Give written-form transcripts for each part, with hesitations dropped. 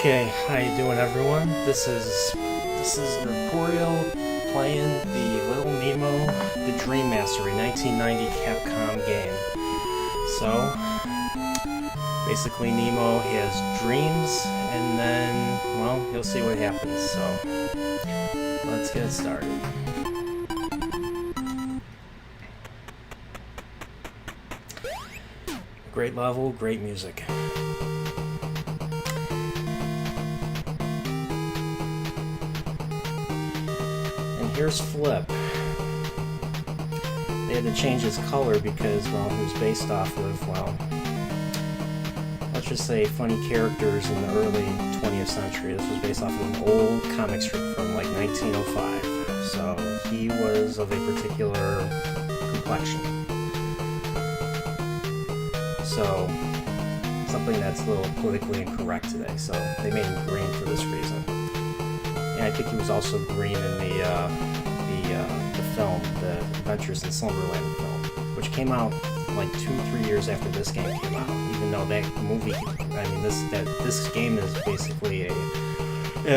Okay, how you doing, everyone? This is Notorial playing the Little Nemo, the Dream Master, a 1990 Capcom game. So, basically Nemo has dreams, and then, well, you'll see what happens. So, let's get started. Great level, great music. Here's Flip. They had to change his color because, well, he was based off of, well, let's just say funny characters in the early 20th century. This was based off of an old comic strip from like 1905. So he was of a particular complexion. So something that's a little politically incorrect today. So they made him green for this reason. And I think he was also green in the film, the Adventures in Slumberland film, which came out like 2-3 years after this game came out. Even though that movie, I mean, this game is basically a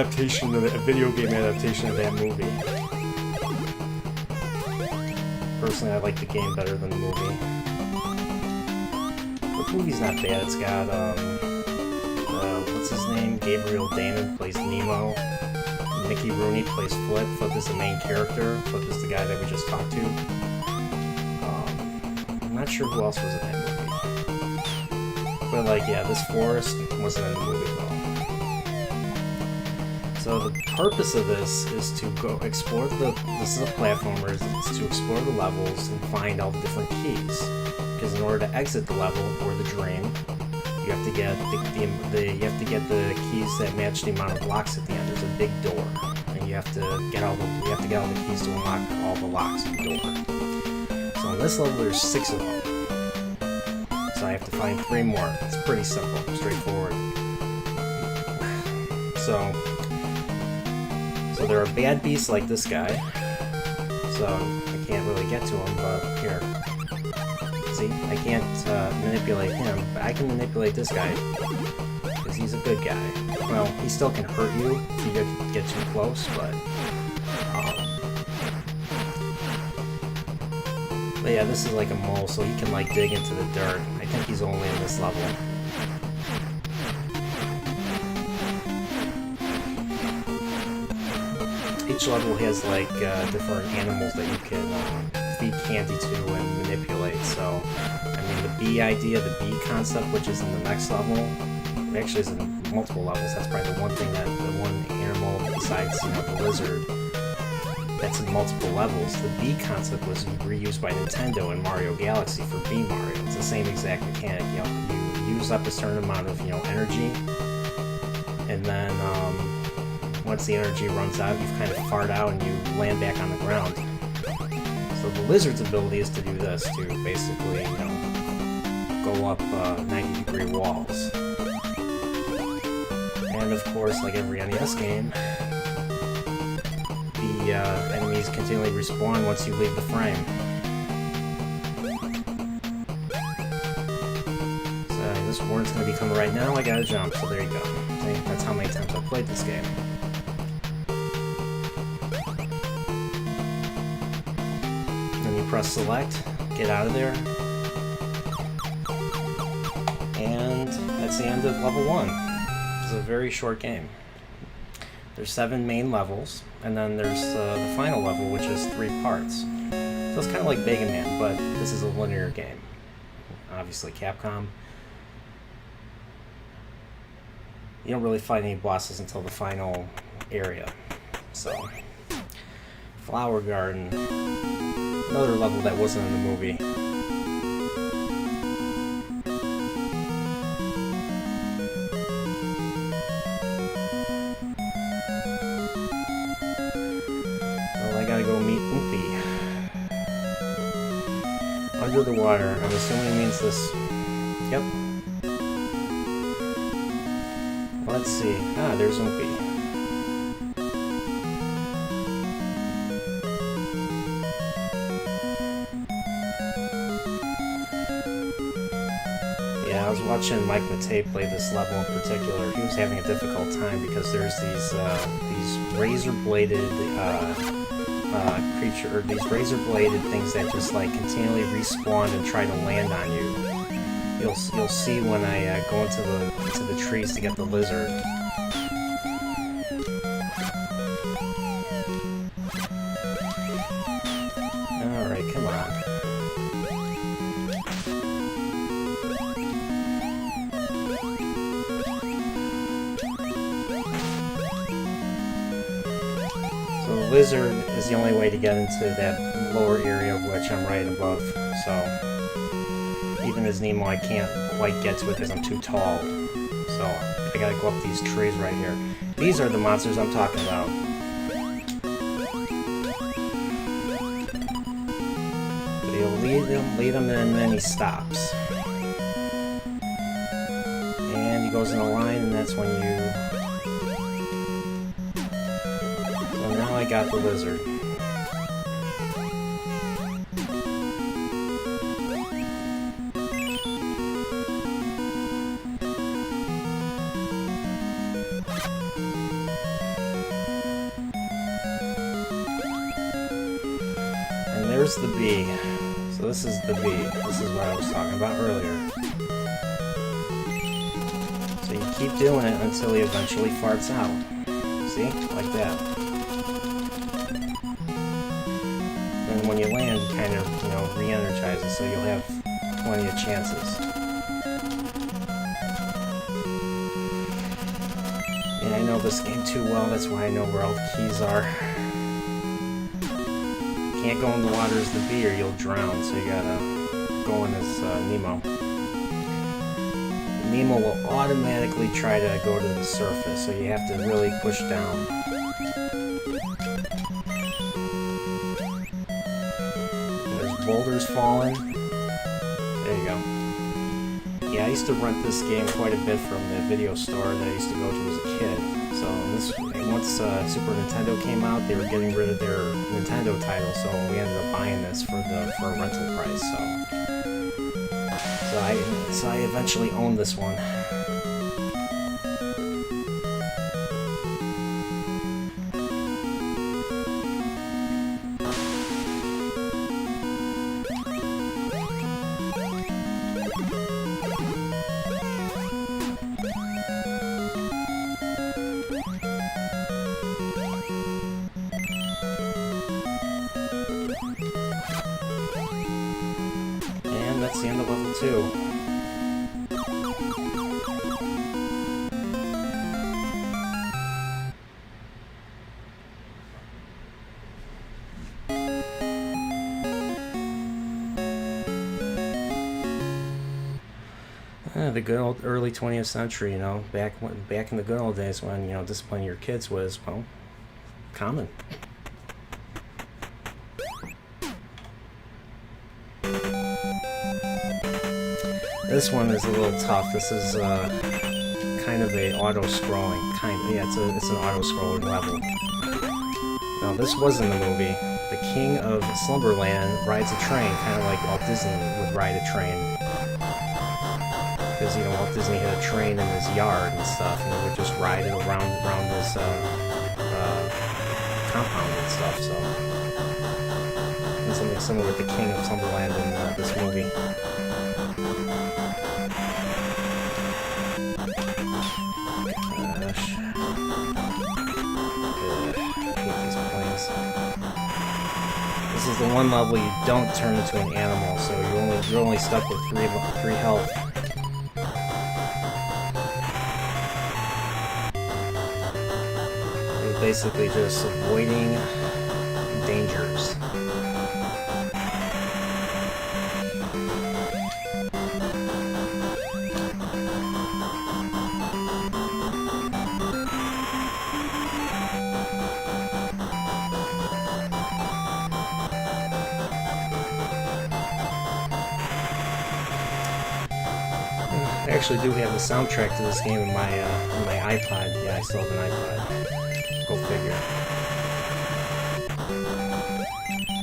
video game adaptation of that movie. Personally, I like the game better than the movie. The movie's not bad. It's got what's his name? Gabriel Damon plays Nemo. Mickey Rooney plays Flip. Flip is the main character. Flip is the guy that we just talked to. I'm not sure who else was in that movie. But, like, yeah, this forest wasn't in the movie at all. So the purpose of this is to go explore this is a platformer, it's to explore the levels and find all the different keys. Because in order to exit the level, or the dream, you have to get the keys that match the amount of locks at the end. There's a big door, and you have to get all the keys to unlock all the locks of the door. So on this level, there's 6 of them. So I have to find 3 more. It's pretty simple, straightforward. So there are bad beasts like this guy. So I can't really get to him, but here. See, I can't manipulate him, but I can manipulate this guy, because he's a good guy. Well, he still can hurt you if you get too close, but yeah, this is like a mole, so he can like dig into the dirt. I think he's only in this level. Each level has like different animals that you can feed candy to and manipulate. So, I mean, the bee idea, the bee concept, which is in the next level, actually is in multiple levels. That's probably the one animal besides, the lizard, that's in multiple levels. The bee concept was reused by Nintendo in Mario Galaxy for Bee Mario. It's the same exact mechanic. You use up a certain amount of energy, and then once the energy runs out, you've kind of farted out and you land back on the ground. So the lizard's ability is to do this, to basically, go up 90-degree walls. And of course, like every NES game, the enemies continually respawn once you leave the frame. So this warden's going to be coming right now. I gotta jump, so there you go. See, that's how many times I've played this game. Press select, get out of there, and that's the end of level 1. It's a very short game. There's 7 main levels, and then there's the final level, which is 3 parts. So it's kind of like Mega Man, but this is a linear game. Obviously, Capcom. You don't really fight any bosses until the final area. So, Flower Garden. Another level that wasn't in the movie. Well, I gotta go meet Oopie. Under the water. I'm assuming it means this. Yep. Let's see. Ah, there's Oopie. was watching Mike Matei play this level in particular. He was having a difficult time because there's these razor-bladed creature, or these razor-bladed things that just like continually respawn and try to land on you. You'll see when I go into the trees to get the lizard. All right, come on. So the lizard is the only way to get into that lower area, of which I'm right above. So even as Nemo, I can't quite get to it because I'm too tall. So I gotta go up these trees right here. These are the monsters I'm talking about. But he'll lead him, and then he stops. And he goes in a line, and that's when you... So now I got the lizard. There's the bee. So this is the bee. This is what I was talking about earlier. So you keep doing it until he eventually farts out. See? Like that. And when you land, you kind of, re-energize it, so you'll have plenty of chances. And I know this game too well, that's why I know where all the keys are. Can't go in the water as the bee or you'll drown, so you gotta go in as Nemo. Nemo will automatically try to go to the surface, so you have to really push down. There's boulders falling. There you go. Yeah, I used to rent this game quite a bit from the video store that I used to go to as a kid. So once Super Nintendo came out, they were getting rid of their Nintendo title, so we ended up buying this for a rental price. So I eventually owned this one. That's the end of level 2. The good old early 20th century, back in the good old days when, disciplining your kids was, well, common. This one is a little tough. This is kind of a auto-scrolling it's an auto-scrolling level. Now this was in the movie. The King of Slumberland rides a train, kind of like Walt Disney would ride a train. Because Walt Disney had a train in his yard and stuff, and he would just ride it around his compound and stuff. So and something similar with the King of Slumberland in this movie. This is the one level you don't turn into an animal, so you're only stuck with three health. You're basically just avoiding dangers. I actually do have the soundtrack to this game in my iPod. Yeah, I still have an iPod. Go figure.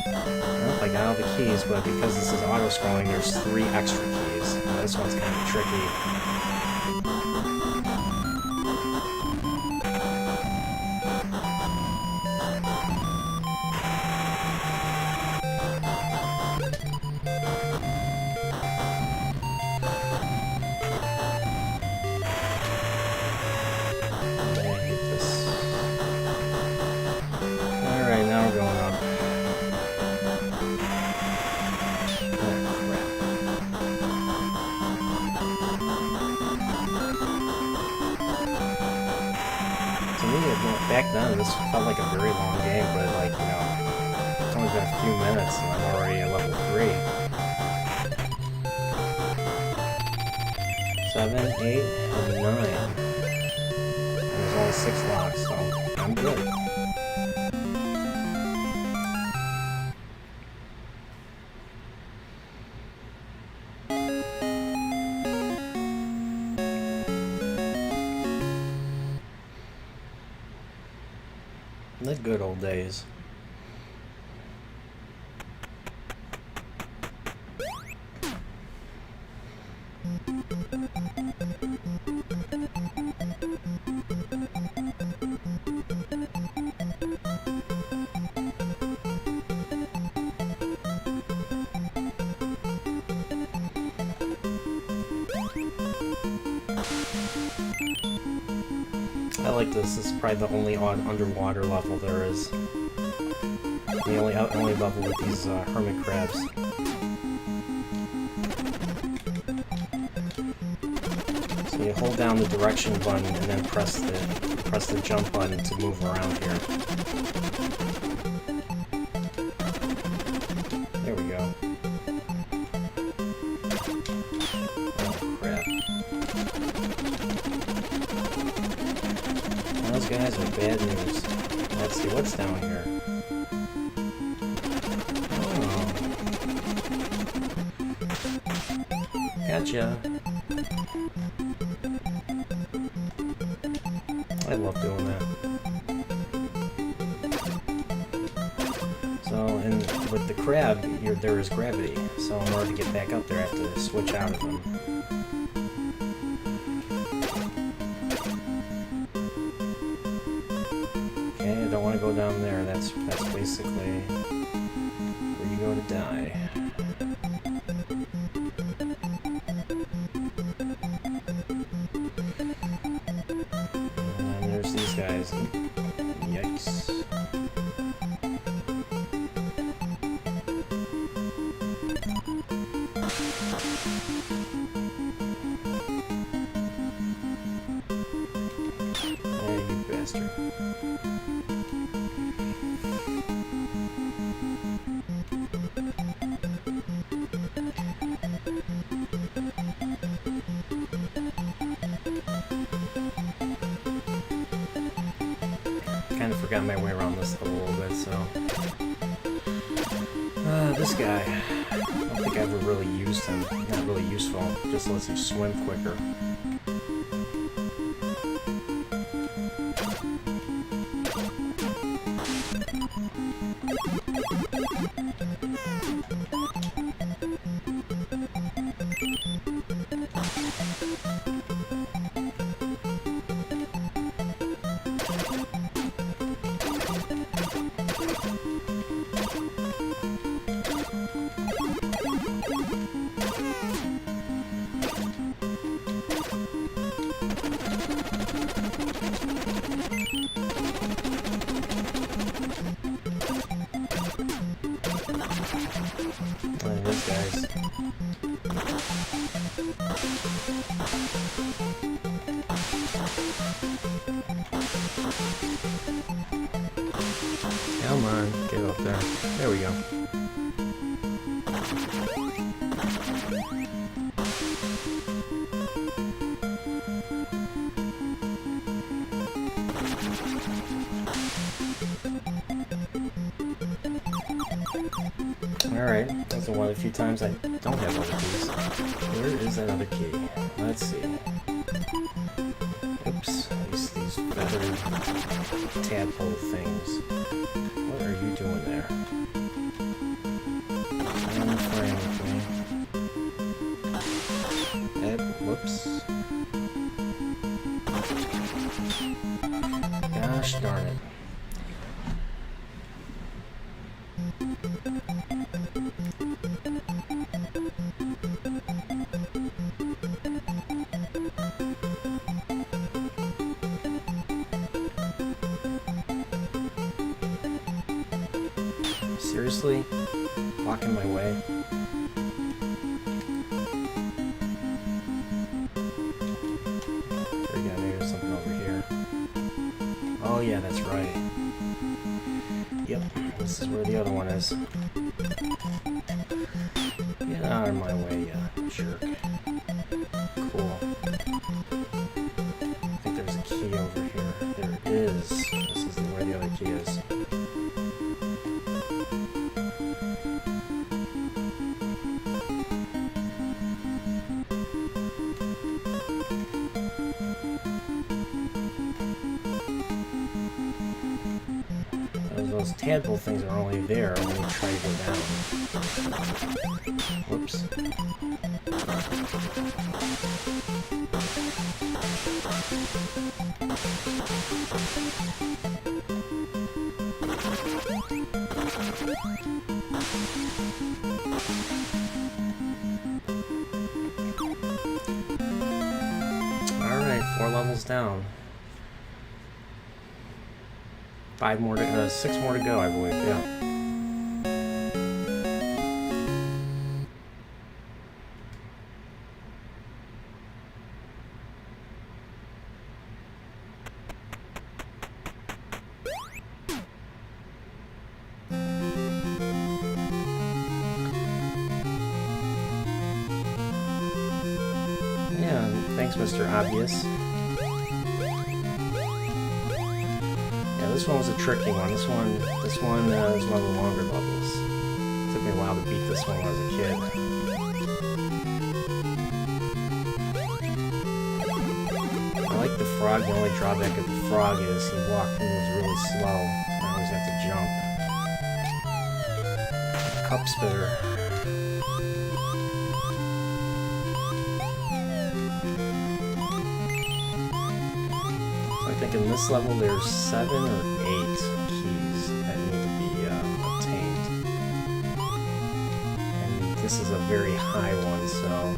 Oh, I got all the keys, but because this is auto-scrolling, there's 3 extra keys. This one's kind of tricky. Back then, this felt like a very long game, but like, you know, it's only been a few minutes and I'm already at level 3. 7, 8, and 9. And there's only 6 locks, so I'm good. The good old days. I like this. This is probably the only underwater level there is. The only level with these hermit crabs. So you hold down the direction button and then press the jump button to move around here. There we go. Oh crap. Those guys are bad news. Let's see what's down here. Oh. Gotcha. I love doing that. So, and with the crab, there is gravity. So in order to get back up there, I have to switch out of them. Don't want to go down there. That's basically where you go to die. And there's these guys. Yikes. Yeah, you bastard. Kind of forgot my way around this level a little bit, so... this guy, I don't think I ever really used him. Not really useful, just lets you swim quicker. These guys. Come on, get up there. There we go. Alright, that's one of the few times I don't have other keys. Where is that other key? Let's see. Oops, these feathered tadpole things. What are you doing there? Whoops. Gosh darn it. Seriously? Blocking my way? There we go, maybe there's something over here. Oh yeah, that's right. Yep, this is where the other one is. Get out of my way, you jerk. Cool. I think there's a key over here. There is. This is where the other key is. Those tadpole things are only there when you try to go down. Whoops. Alright, 4 levels down. 6 more to go, I believe, yeah. Yeah, thanks, Mr. Obvious. This one was a tricky one. This one is one of the longer levels. It took me a while to beat this one when I was a kid. I like the frog. The only drawback of the frog is he moves really slow. So I always have to jump. Cup spitter. I think in this level there's 7 or 8 keys that need to be obtained. And this is a very high one, so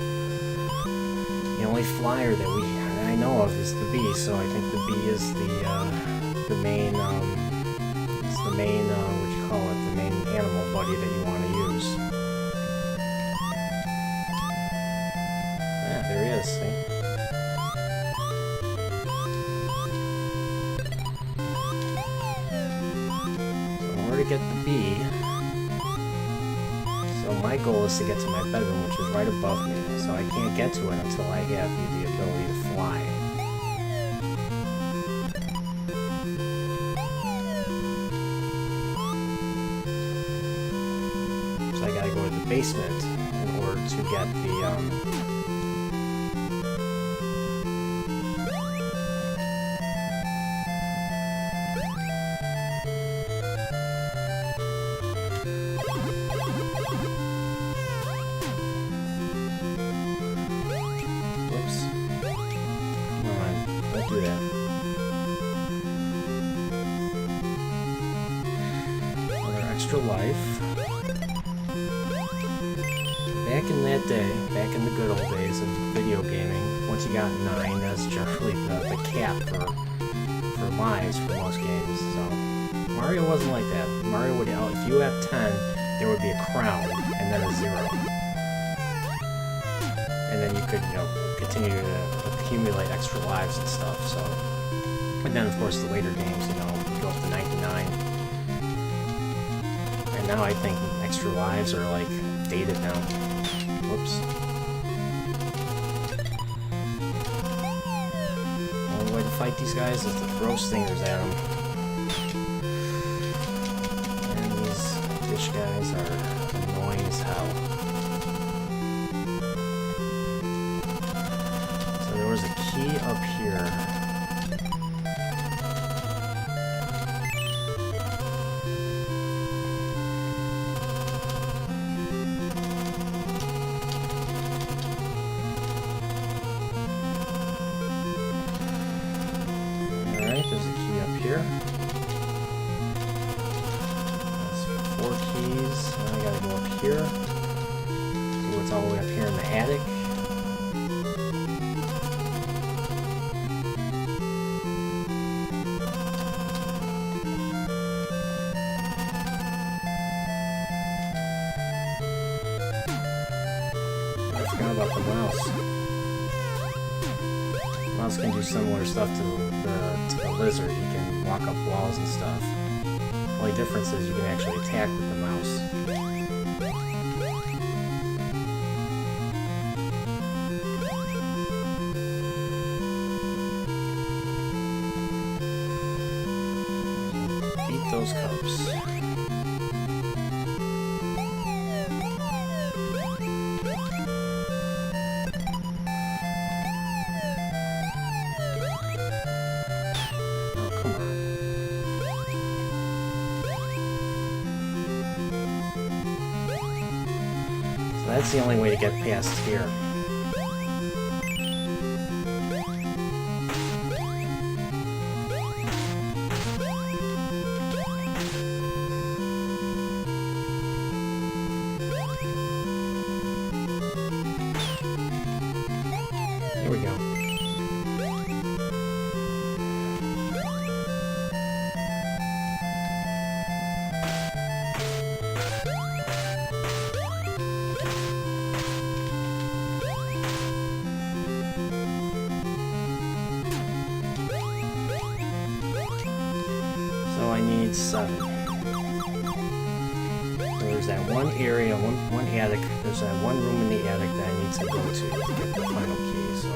the only flyer that I know of is the bee, so I think the bee is the main, it's the main, what you call it, the main animal buddy that you want to use. Yeah, there he is, see? To get the bee, so my goal is to get to my bedroom, which is right above me, so I can't get to it until I have the ability to fly. So I gotta go to the basement in order to get the life. Back in that day, back in the good old days of video gaming, once you got 9, that's generally the cap for lives for most games. So Mario wasn't like that. Mario would, if you have 10, there would be a crown and then a 0, and then you could, continue to accumulate extra lives and stuff. So, and then of course the later games, you go up to 99. And now I think extra lives are like dated now. Whoops. The only way to fight these guys is to throw stingers at them. And these fish guys are annoying as hell. So there was a key up here. keys. Now I gotta go up here. So it's all the way up here in the attic. I forgot about the mouse. The mouse can do similar stuff to the lizard. You can walk up walls and stuff. Only difference is you can actually attack with the mouse. Beat those cups. Oh, come on. That's the only way to get past here. There we go. I need 7. So there's that one area, one attic. There's that one room in the attic that I need to go to get the final key. So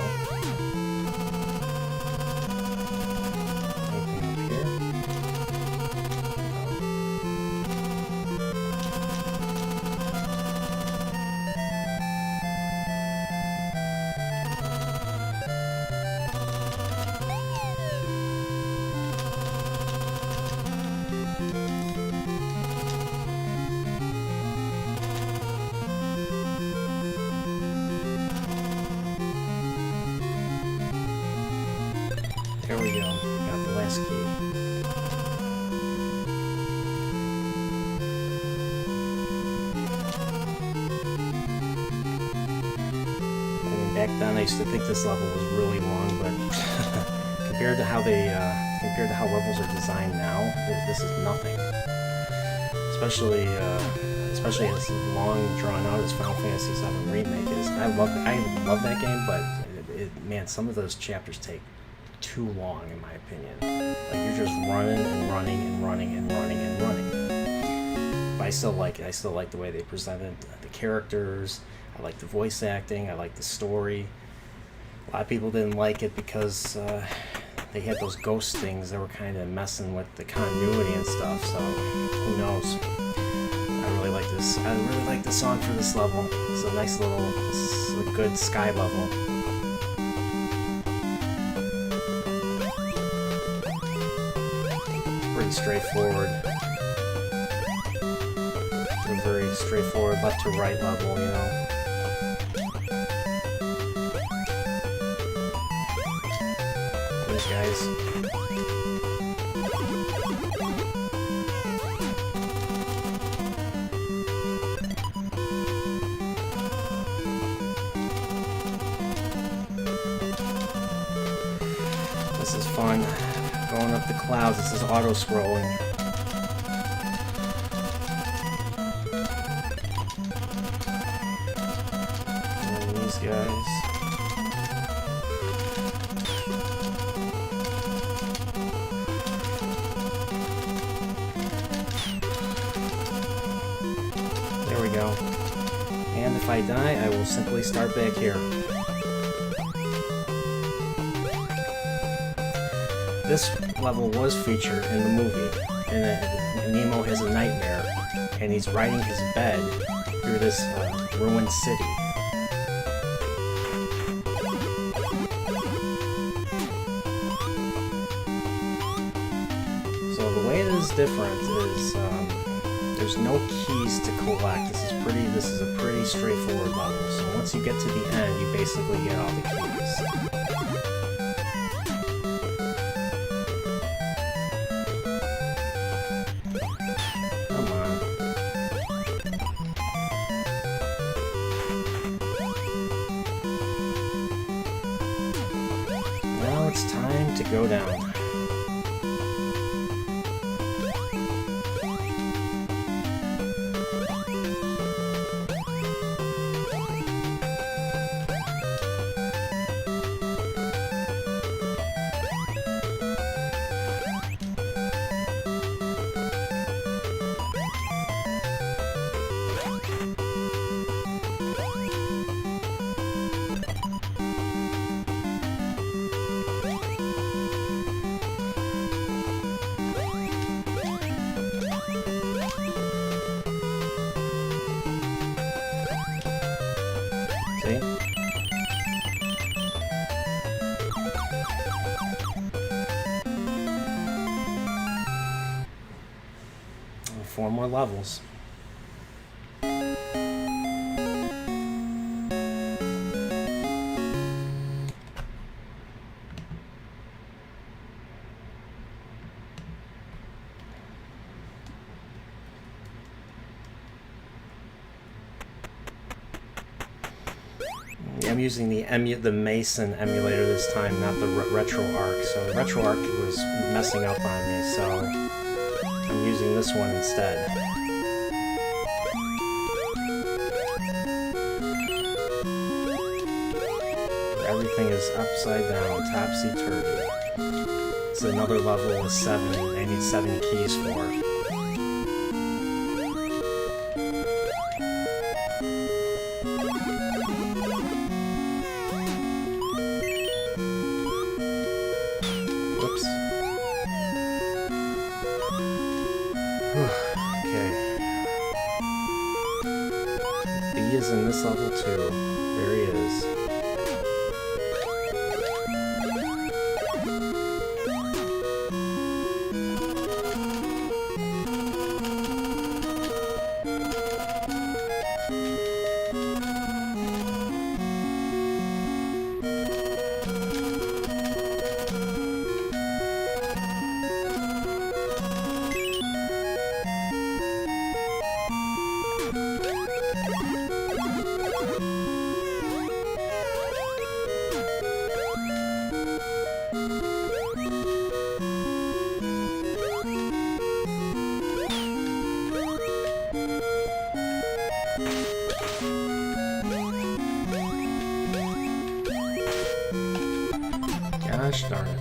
anything up here? There we go. Got the last key. I mean, back then I used to think this level was really long, but compared to how levels are designed now, this is nothing. Especially as long drawn out as Final Fantasy VII Remake is. I love that game, but man, some of those chapters take too long, in my opinion. Like, you're just running and running and running and running and running. But I still like it. I still like the way they presented the characters. I like the voice acting. I like the story. A lot of people didn't like it because they had those ghost things that were kind of messing with the continuity and stuff. So who knows? I really like this. I really like the song for this level. It's a nice little, good sky level. Pretty straightforward. It's a very straightforward left to right level, you know. These guys. This is fun. Going up the clouds. This is auto-scrolling. And these guys. There we go. And if I die, I will simply start back here. This level was featured in the movie, and Nemo has a nightmare, and he's riding his bed through this ruined city. So the way it is different is there's no keys to collect. This is a pretty straightforward level. So once you get to the end, you basically get all the keys. to go down. See? 4 more levels. I'm using the Mason emulator this time, not the RetroArch. So the RetroArch was messing up on me, so I'm using this one instead. Everything is upside down, topsy-turvy. It's another level with 7. I need 7 keys for. Is in this level too. There he is. Gosh darn it.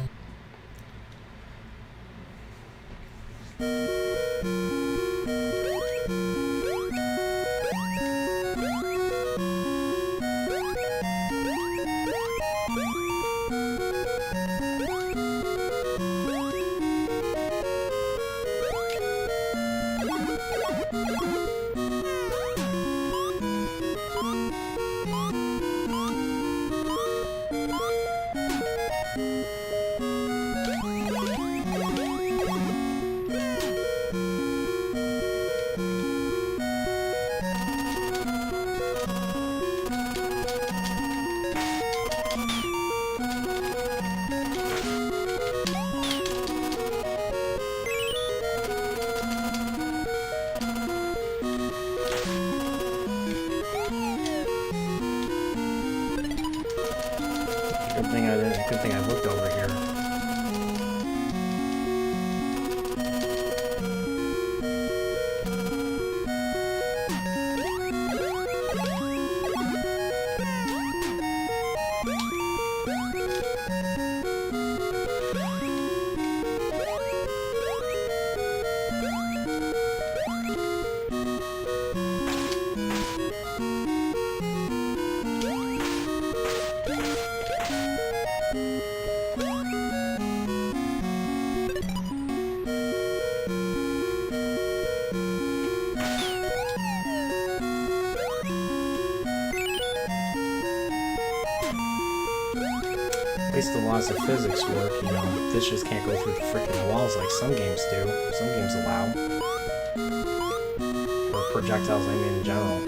Good thing I looked over here. At least the laws of physics work, you know. This just can't go through the freaking walls like some games do. Some games allow. Or projectiles, I mean, in general.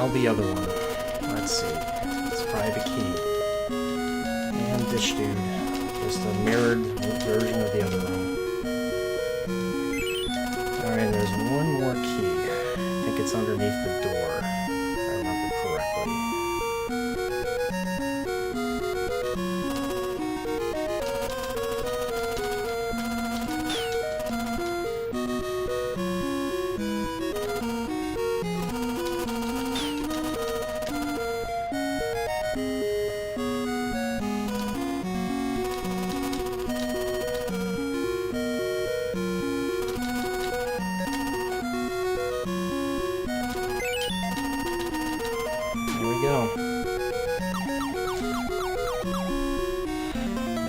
Now the other one. Let's see. Let's try the key. And Dish Dude. Just a mirrored version of the other room. Alright, there's one more key. I think it's underneath the door, if I remember correctly.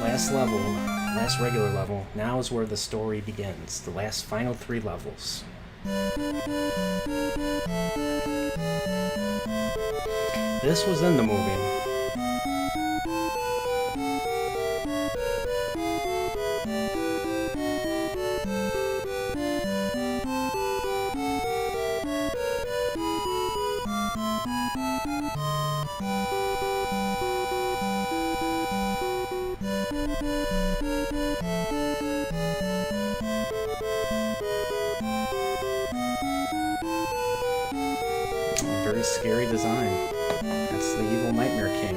Last level, last regular level, now is where the story begins. The last final 3 levels. This was in the movie. Very scary design. That's the evil Nightmare King.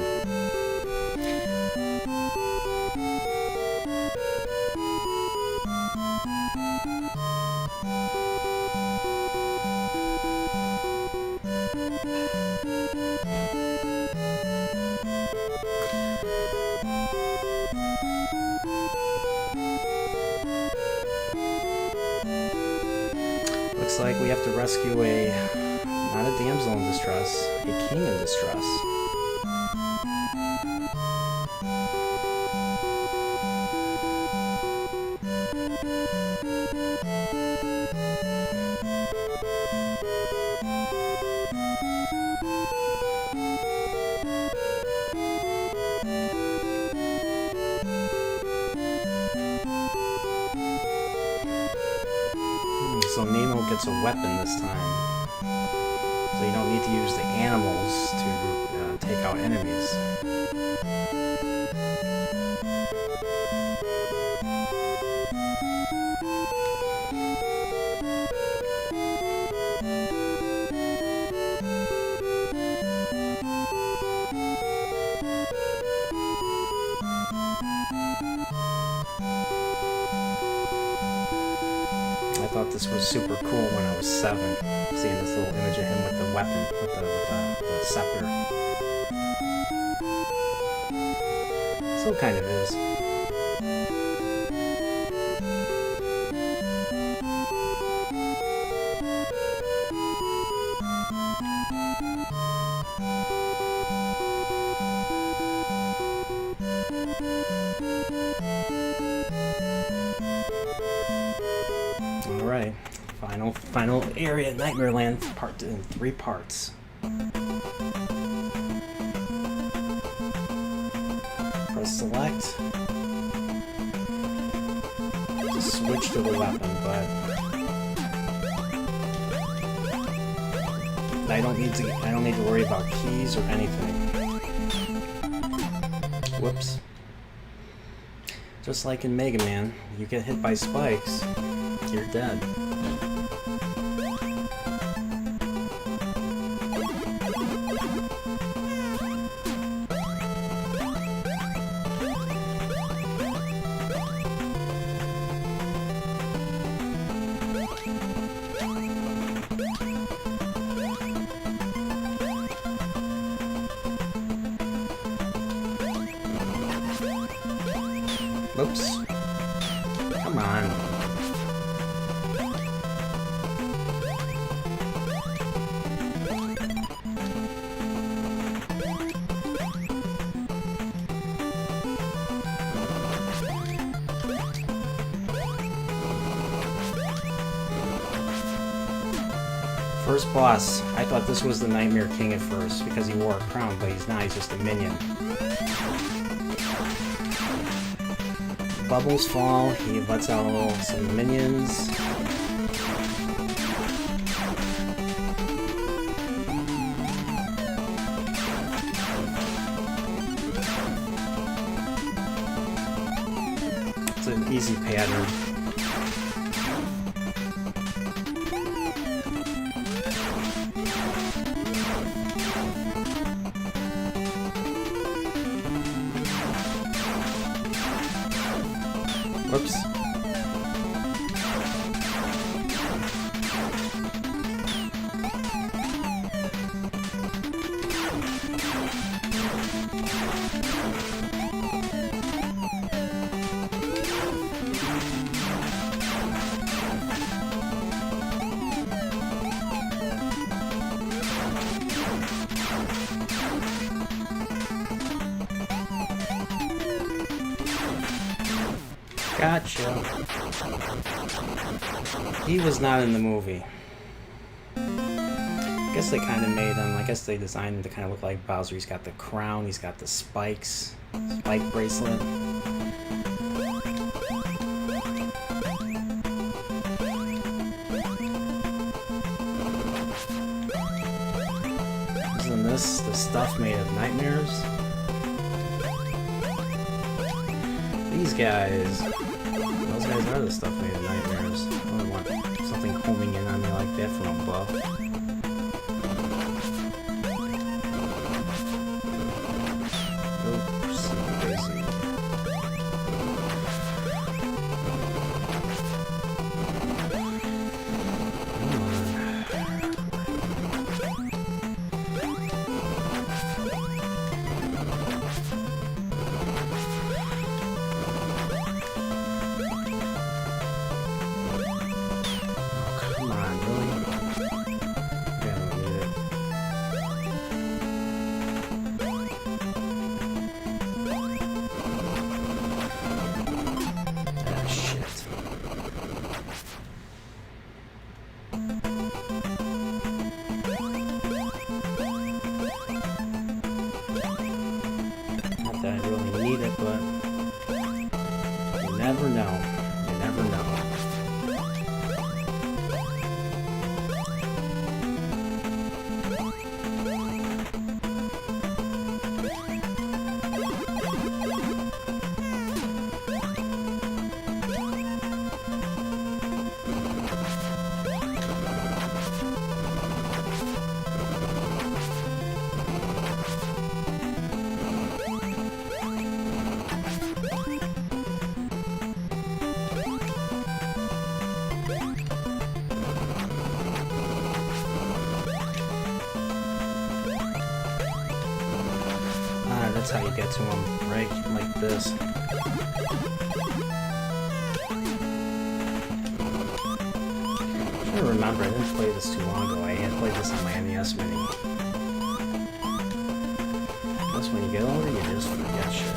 Looks like we have to rescue not a damsel in distress, a king in distress. So Nemo gets a weapon this time. So you don't need to use the animals to take out enemies. I thought this was super cool when I was 7, seeing this little image of him with the weapon, with the scepter. Still kind of is. Alright, final area, Nightmare Land, part in 3 parts. Press select to switch to the weapon, but I don't need to worry about keys or anything. Whoops. Just like in Mega Man, you get hit by spikes, you're dead. Oops. Come on. First boss. I thought this was the Nightmare King at first because he wore a crown, but he's not. He's just a minion. Bubbles fall, he lets out some minions. crazy pattern. Whoops. Gotcha. He was not in the movie. I guess they kind of made him, I guess they designed him to kind of look like Bowser. He's got the crown, he's got the spikes, spike bracelet. Isn't this the stuff made of nightmares? These guys, those guys are the stuff made of nightmares. I don't want something homing in on me like that from above. Oops, daisy. That I really need it, but you never know. You never know. That's how you get to him, right? Like this. I'm trying to remember, I didn't play this too long ago. I had played this on my NES Mini. Plus, when you get older, you just forget shit.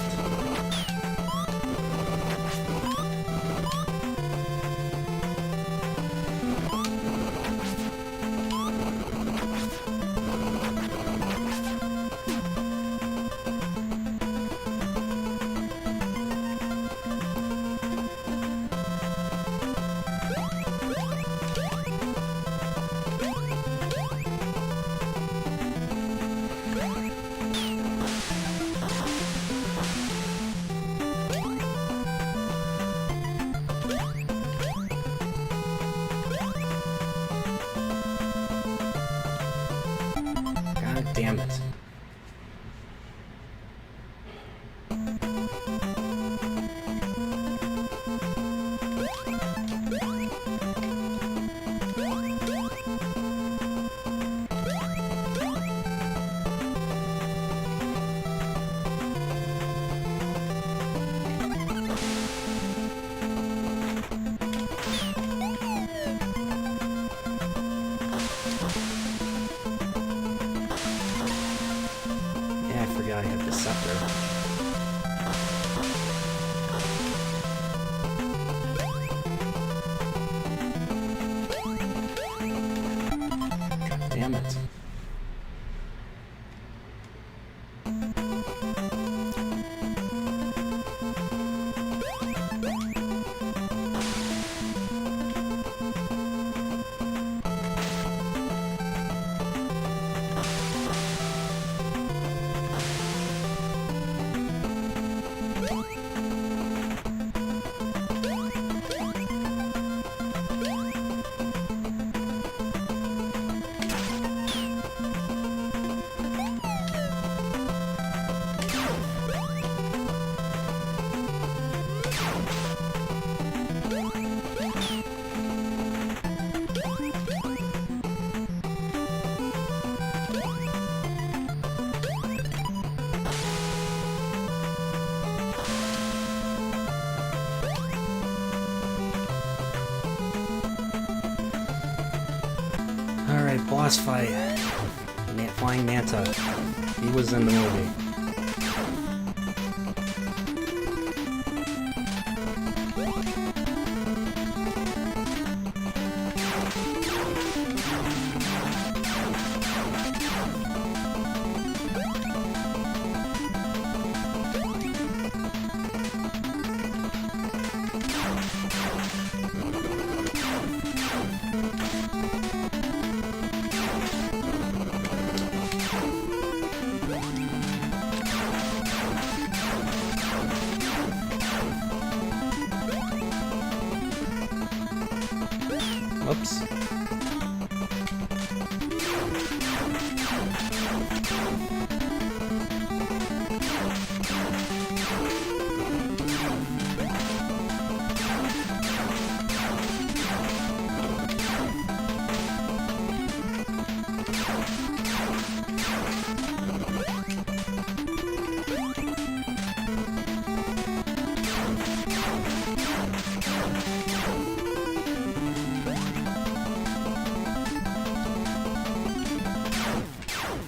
Damn it. I have the scepter. God damn it. boss fight. Flying Manta. He was in the movie. Oops.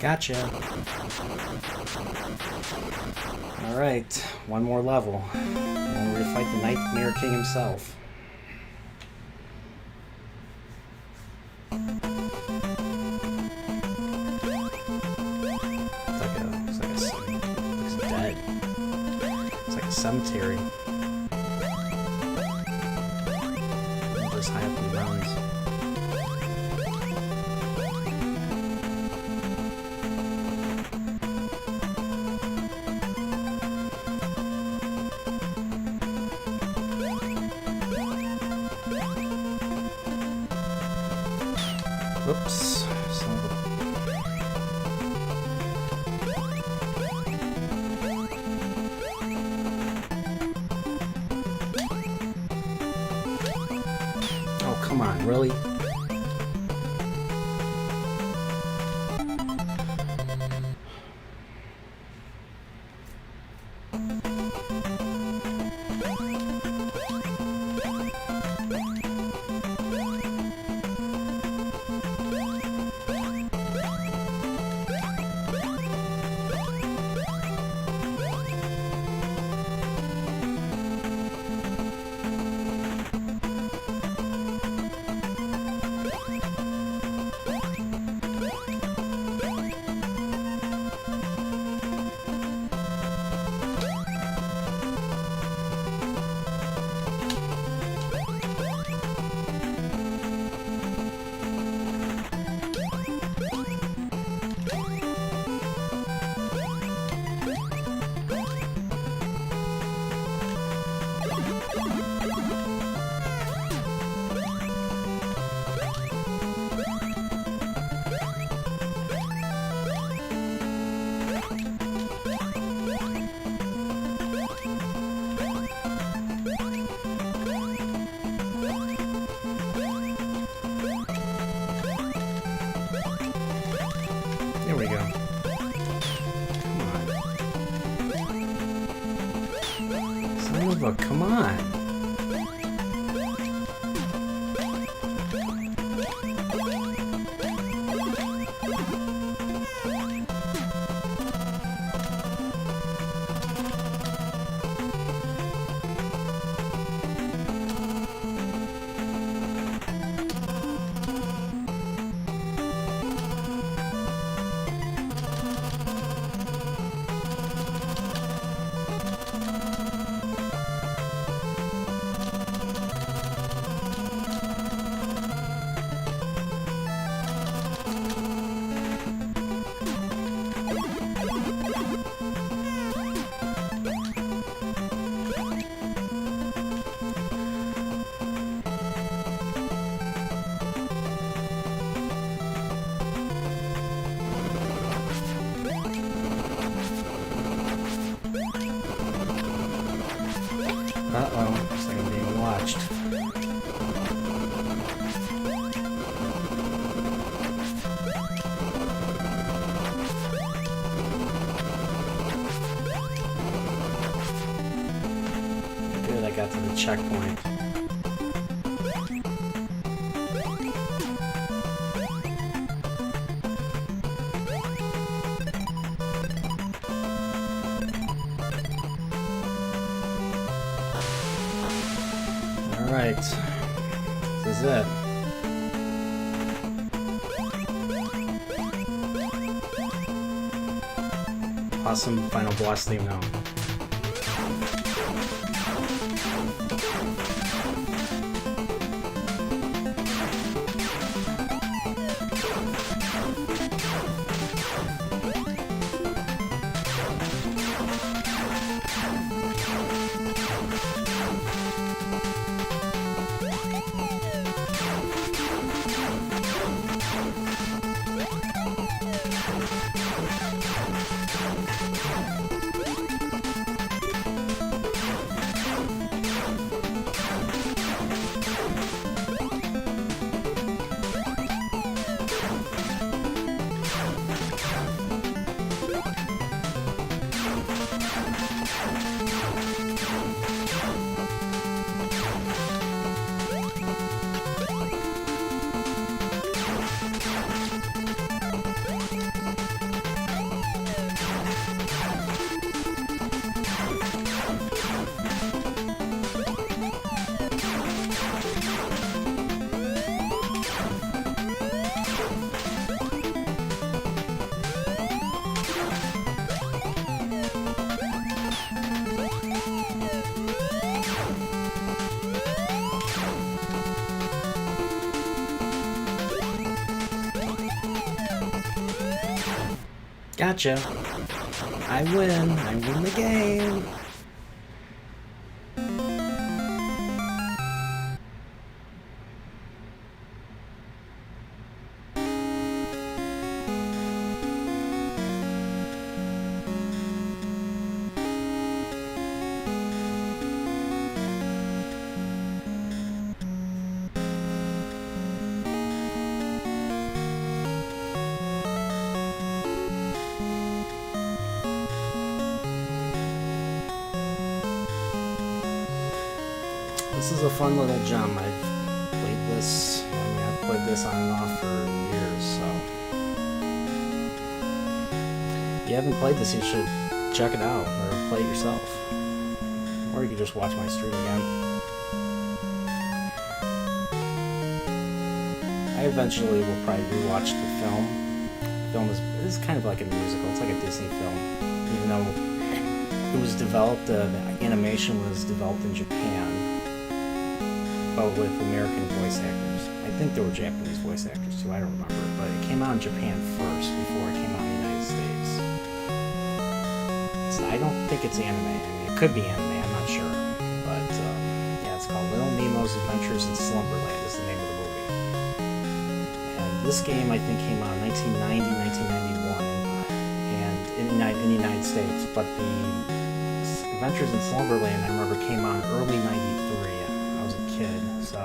Gotcha. Alright, one more level. And we're gonna fight the Nightmare King himself. Looks dead. It's like a cemetery. Just high up in the mountains. Whoops. Oh, come on, really? There we go. Come on. Son of a, come on. Uh-oh, looks like I'm being watched. Good, I got to the checkpoint. Alright. This is it. Awesome final boss theme now. Gotcha. I win. I win the game. This is a fun little gem. I've played this. I've played this on and off for years, so if you haven't played this, you should check it out or play it yourself. Or you could just watch my stream again. I eventually will probably rewatch the film. The film is kind of like a musical. It's like a Disney film, even though it was developed. The animation was developed in Japan. But with American voice actors. I think there were Japanese voice actors too, I don't remember. But it came out in Japan first before it came out in the United States. So I don't think it's anime. I mean, it could be anime, I'm not sure. But yeah, it's called Little Nemo's Adventures in Slumberland is the name of the movie. And this game, I think, came out in 1990, 1991 and in the United States. But the Adventures in Slumberland, I remember, came out in early 93. Kid, so,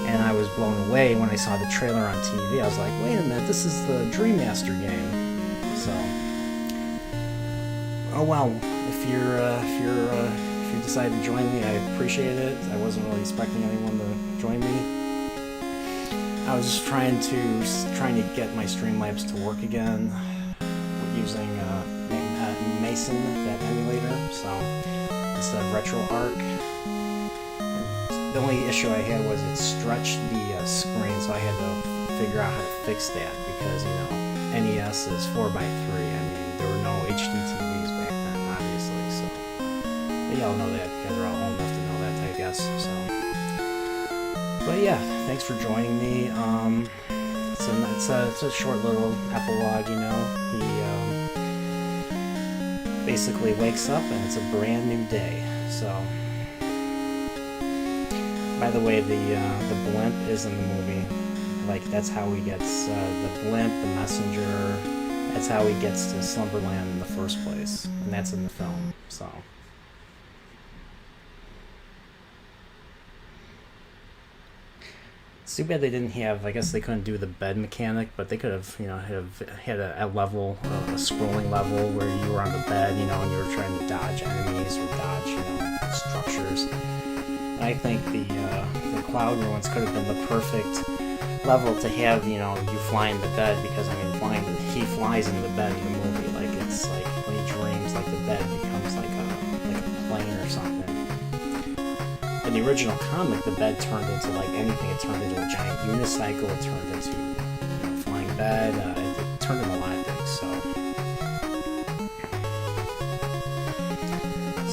and I was blown away when I saw the trailer on TV. I was like, wait a minute, this is the Dream Master game. So, oh well, if you decide to join me, I appreciate it. I wasn't really expecting anyone to join me. I was just trying to get my Streamlabs to work again using Mason, that emulator. So instead of RetroArch. The only issue I had was it stretched the screen, so I had to figure out how to fix that because, you know, NES is 4x3. I mean, there were no HD TVs back then, obviously, so. But y'all know that. You guys are all old enough to know that, I guess, so. But yeah, thanks for joining me. It's a short little epilogue, you know. He basically wakes up and it's a brand new day, so. By the way, the blimp is in the movie. Like, that's how he gets the blimp, the messenger. That's how he gets to Slumberland in the first place, and that's in the film. So, it's too bad they didn't have. I guess they couldn't do the bed mechanic, but they could have, you know, had a level, a scrolling level where you were on the bed, you know, and you were trying to dodge enemies or dodge, you know, structures. I think the cloud ruins could have been the perfect level to have, you know, you fly in the bed, because I mean, he flies in the bed in the movie. Like, it's like when he dreams, like the bed becomes like a plane or something. in the original comic, the bed turned into like anything. It turned into a giant unicycle. It turned into a flying bed. It turned into a lot of things.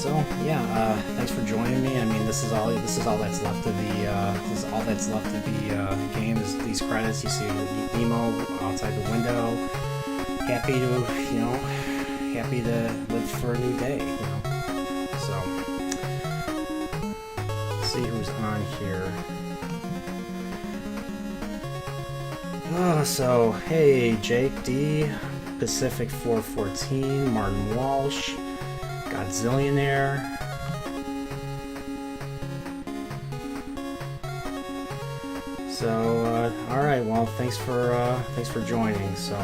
So yeah, thanks for joining me. I mean, this is all that's left of the game. Is these credits. You see Nemo outside the window, happy to live for a new day. So let's see who's on here. Oh, so hey, Jake D, Pacific 414, Martin Walsh, Godzillionaire. So, all right. Well, thanks for joining. So,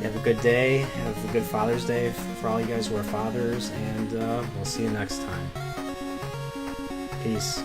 have a good day. Have a good Father's Day for all you guys who are fathers, and we'll see you next time. Peace.